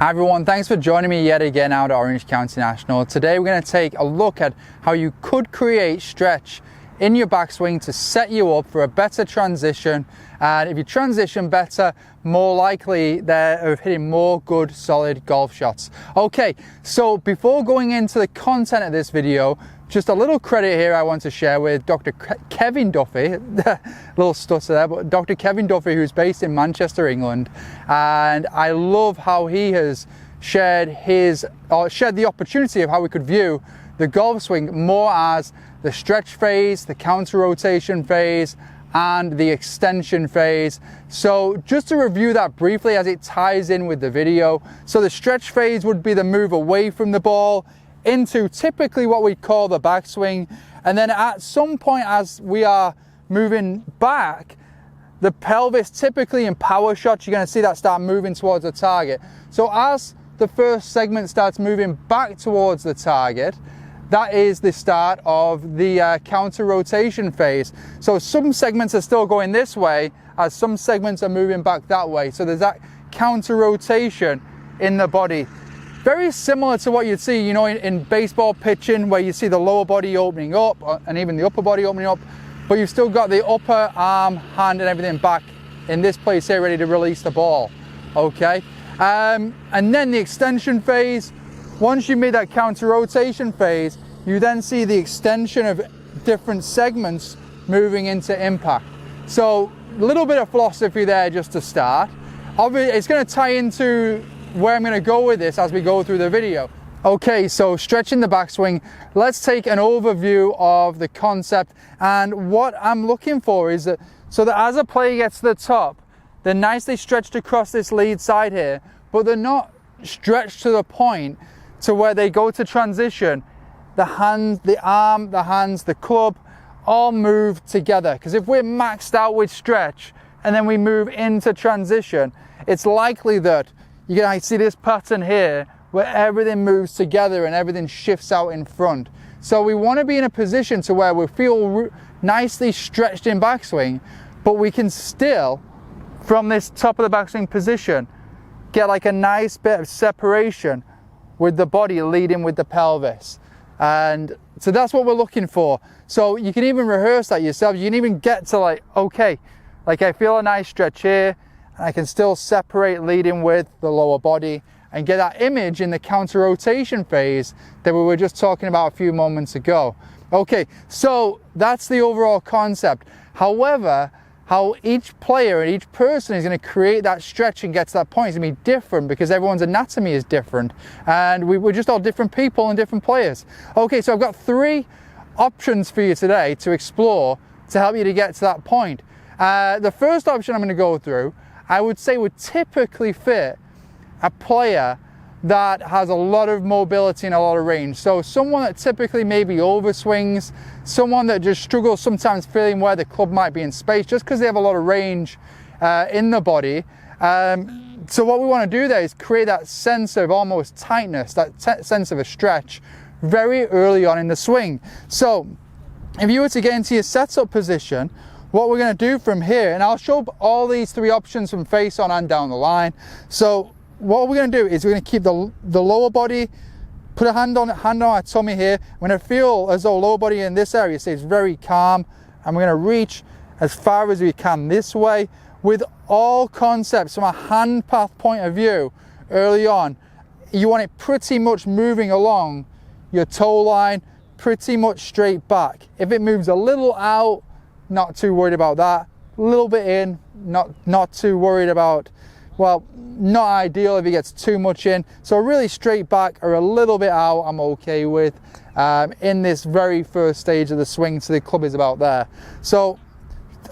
Hi everyone, thanks for joining me yet again out at Orange County National. Today we're going to take a look at how you could create stretch in your backswing to set you up for a better transition, and if you transition better, more likely they're hitting more good solid golf shots. Okay, so before going into the content of this video, just a little credit here I want to share with Dr. Kevin Duffy, a little stutter there, but Dr. Kevin Duffy, who's based in Manchester, England, and I love how he has shared the opportunity of how we could view the golf swing more as the stretch phase, the counter rotation phase, and the extension phase. So just to review that briefly as it ties in with the video. So the stretch phase would be the move away from the ball into typically what we call the backswing, and then at some point as we are moving back, the pelvis, typically in power shots, you're going to see that start moving towards the target. So as the first segment starts moving back towards the target, that is the start of the counter rotation phase. So some segments are still going this way as some segments are moving back that way. So there's that counter rotation in the body. Very similar to what you'd see, in baseball pitching, where you see the lower body opening up and even the upper body opening up, but you've still got the upper arm, hand and everything back in this place here ready to release the ball. Okay, and then the extension phase. Once you made that counter rotation phase, you then see the extension of different segments moving into impact. So a little bit of philosophy there just to start. Obviously, it's going to tie into where I'm going to go with this as we go through the video. Okay, so stretching the backswing, let's take an overview of the concept, and what I'm looking for is that so that as a player gets to the top, they're nicely stretched across this lead side here, but they're not stretched to the point to where they go to transition. The hands, the arm, the hands, the club all move together, because if we're maxed out with stretch and then we move into transition, it's likely that you're going to see this pattern here where everything moves together and everything shifts out in front. So we want to be in a position to where we feel nicely stretched in backswing, but we can still, from this top of the backswing position, get like a nice bit of separation with the body leading with the pelvis. And so that's what we're looking for. So you can even rehearse that yourself. You can even get to okay, I feel a nice stretch here, and I can still separate leading with the lower body and get that image in the counter rotation phase that we were just talking about a few moments ago. Okay, so that's the overall concept. However, how each player and each person is going to create that stretch and get to that point is going to be different, because everyone's anatomy is different, and we're just all different people and different players. Okay, so I've got 3 options for you today to explore to help you to get to that point. The first option I'm going to go through, I would say, would typically fit a player that has a lot of mobility and a lot of range. So someone that typically maybe overswings, someone that just struggles sometimes feeling where the club might be in space, just because they have a lot of range in the body. So what we want to do there is create that sense of almost tightness, that sense of a stretch very early on in the swing. So if you were to get into your setup position, what we're going to do from here, and I'll show all these 3 options from face on and down the line. So what we're going to do is we're going to keep the lower body, put a hand on our tummy here. We're going to feel as though lower body in this area stays very calm, and we're going to reach as far as we can this way with all concepts from a hand path point of view. Early on, you want it pretty much moving along your toe line, pretty much straight back. If it moves a little out, not too worried about that. A little bit in, not too worried about, well, not ideal if it gets too much in. So really straight back or a little bit out, I'm okay with in this very first stage of the swing, so the club is about there. So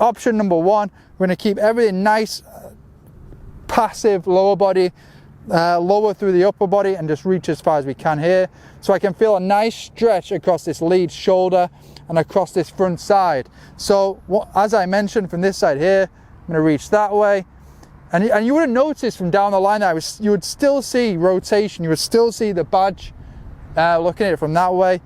option number 1, we're going to keep everything nice, passive lower body, lower through the upper body, and just reach as far as we can here. So I can feel a nice stretch across this lead shoulder and across this front side. So as I mentioned, from this side here, I'm going to reach that way. And you would have noticed from down the line that you would still see rotation, you would still see the badge looking at it from that way.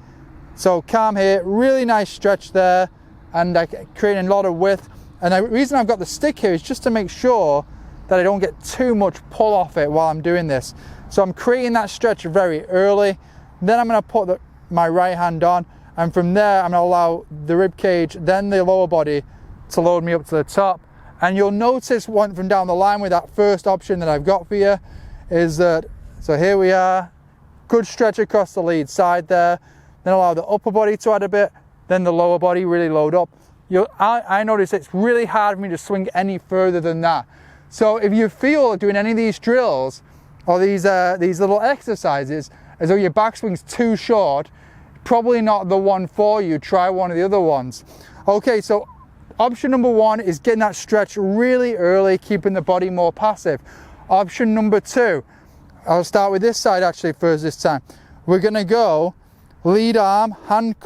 So calm here, really nice stretch there, and creating a lot of width. And the reason I've got the stick here is just to make sure that I don't get too much pull off it while I'm doing this. So I'm creating that stretch very early. Then I'm going to put my right hand on, and from there I'm going to allow the rib cage, then the lower body, to load me up to the top. And you'll notice one from down the line with that first option that I've got for you is that, so here we are, good stretch across the lead side there, then allow the upper body to add a bit, then the lower body really load up. I notice it's really hard for me to swing any further than that. So if you feel doing any of these drills or these little exercises as though your backswing's too short, probably not the one for you. Try one of the other ones. Okay, so option number one is getting that stretch really early, keeping the body more passive. Option number two, I'll start with this side actually first this time. We're gonna go lead arm, hand and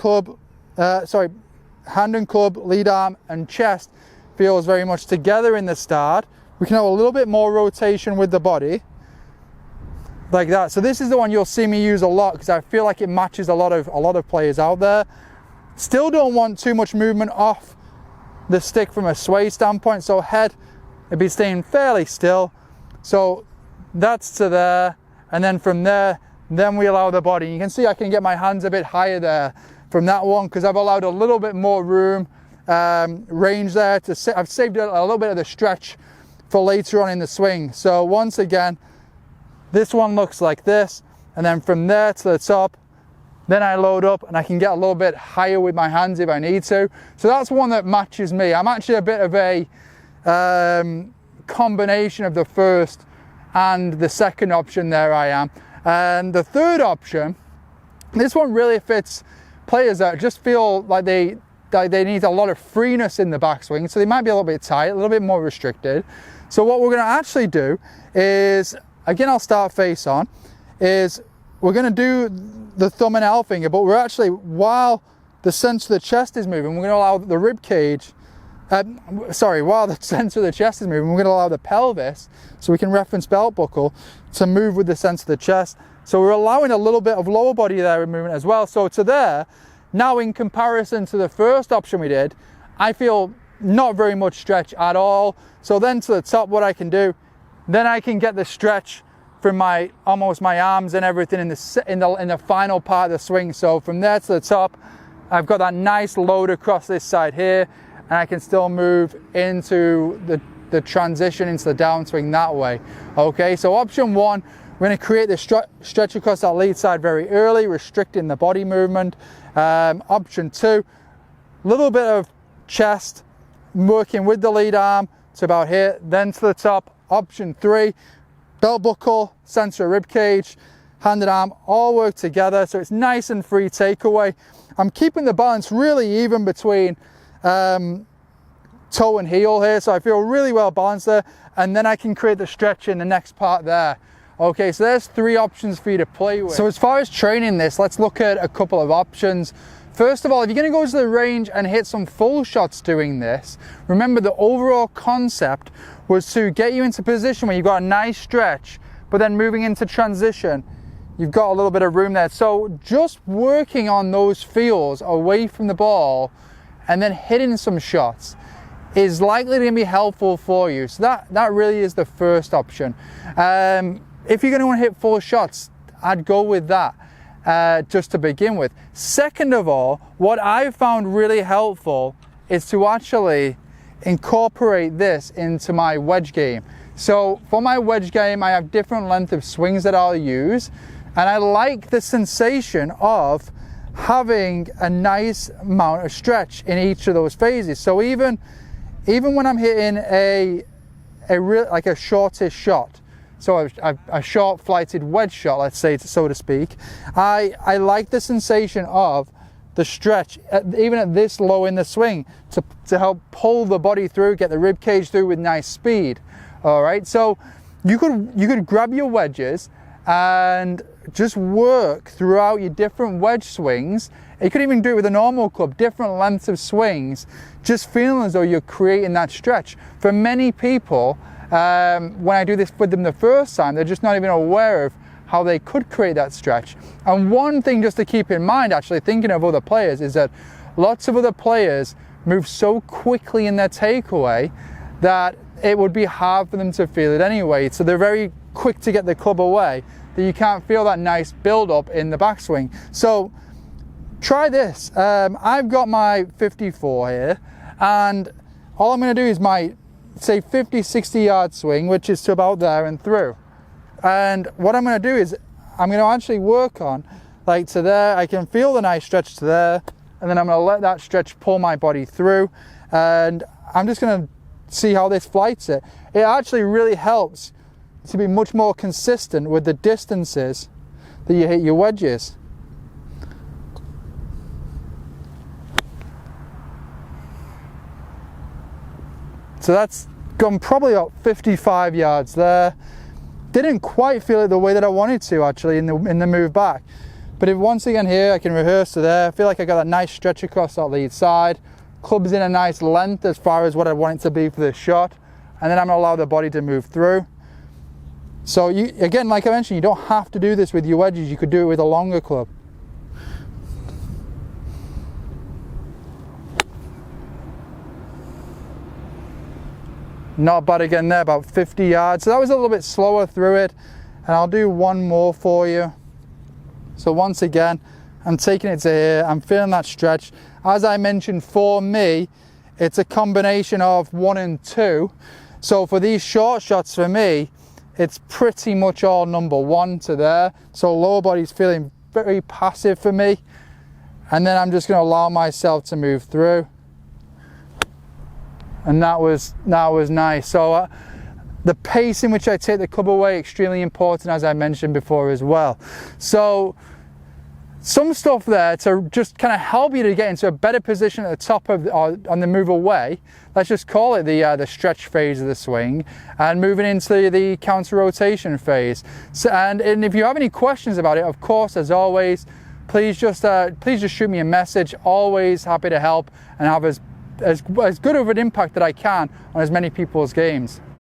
club, lead arm and chest feels very much together in the start. We can have a little bit more rotation with the body, like that. So this is the one you'll see me use a lot because I feel like it matches a lot of players out there. Still don't want too much movement off the stick from a sway standpoint, so head it'd be staying fairly still. So that's to there, and then from there, then we allow the body. You can see I can get my hands a bit higher there from that one because I've allowed a little bit more room, range there I've saved a little bit of the stretch for later on in the swing. So once again, this one looks like this, and then from there to the top, then I load up and I can get a little bit higher with my hands if I need to. So that's one that matches me. I'm actually a bit of a combination of the first and the second option there I am. And the third option, this one really fits players that just feel like they need a lot of freeness in the backswing, so they might be a little bit tight, a little bit more restricted. So what we're going to actually do is, again, I'll start face on, is we're going to do the thumb and L finger, but we're actually, while the center of the chest is moving, we're going to allow the rib cage, while the center of the chest is moving, we're going to allow the pelvis, so we can reference belt buckle, to move with the center of the chest. So we're allowing a little bit of lower body there in movement as well. So to there, now in comparison to the first option we did, I feel not very much stretch at all. So then to the top, what I can do, then I can get the stretch from almost my arms and everything in the final part of the swing. So from there to the top, I've got that nice load across this side here, and I can still move into the transition into the downswing that way. Okay, so option one, we're going to create the stretch across that lead side very early, restricting the body movement. Option two, a little bit of chest, working with the lead arm to about here, then to the top. Option three, belt buckle, center of rib cage, hand and arm, all work together, so it's nice and free takeaway. I'm keeping the balance really even between toe and heel here, so I feel really well balanced there, and then I can create the stretch in the next part there. Okay, so there's three options for you to play with. So as far as training this, let's look at a couple of options. First of all, if you're going to go to the range and hit some full shots doing this, remember the overall concept was to get you into a position where you've got a nice stretch, but then moving into transition, you've got a little bit of room there. So just working on those feels away from the ball and then hitting some shots is likely to be helpful for you. So that really is the first option. If you're going to want to hit full shots, I'd go with that just to begin with. Second of all, what I've found really helpful is to actually incorporate this into my wedge game. So for my wedge game, I have different length of swings that I'll use, and I like the sensation of having a nice amount of stretch in each of those phases. So even when I'm hitting like a shortish shot, so a short flighted wedge shot, let's say, so to speak, I like the sensation of the stretch, even at this low in the swing, to help pull the body through, get the rib cage through with nice speed. All right, so you could grab your wedges and just work throughout your different wedge swings. You could even do it with a normal club, different lengths of swings, just feeling as though you're creating that stretch. For many people, when I do this with them the first time, they're just not even aware of how they could create that stretch. And one thing just to keep in mind, actually thinking of other players, is that lots of other players move so quickly in their takeaway that it would be hard for them to feel it anyway. So they're very quick to get the club away, that you can't feel that nice build up in the backswing. So try this. I've got my 54 here, and all I'm going to do is my, say, 50-60 yard swing, which is to about there and through. And what I'm going to do is I'm going to actually work on, like, to there. I can feel the nice stretch to there, and then I'm going to let that stretch pull my body through, and I'm just going to see how this flights it. It actually really helps to be much more consistent with the distances that you hit your wedges. So that's gone probably about 55 yards there. Didn't quite feel it the way that I wanted to actually in the move back. But if once again here I can rehearse to there, I feel like I got that nice stretch across that lead side. Club's in a nice length as far as what I want it to be for this shot. And then I'm gonna allow the body to move through. So you, again, like I mentioned, you don't have to do this with your wedges. You could do it with a longer club. Not bad again there, about 50 yards. So that was a little bit slower through it. And I'll do one more for you. So once again, I'm taking it to here. I'm feeling that stretch. As I mentioned, for me, it's a combination of 1 and 2. So for these short shots for me, it's pretty much all number 1 to there. So lower body's feeling very passive for me. And then I'm just going to allow myself to move through. And that was nice. So the pace in which I take the club away, extremely important, as I mentioned before as well. So some stuff there to just kind of help you to get into a better position at the top of on the move away. Let's just call it the stretch phase of the swing, and moving into the counter rotation phase. So, and if you have any questions about it, of course, as always, please just shoot me a message. Always happy to help and have as good of an impact that I can on as many people's games.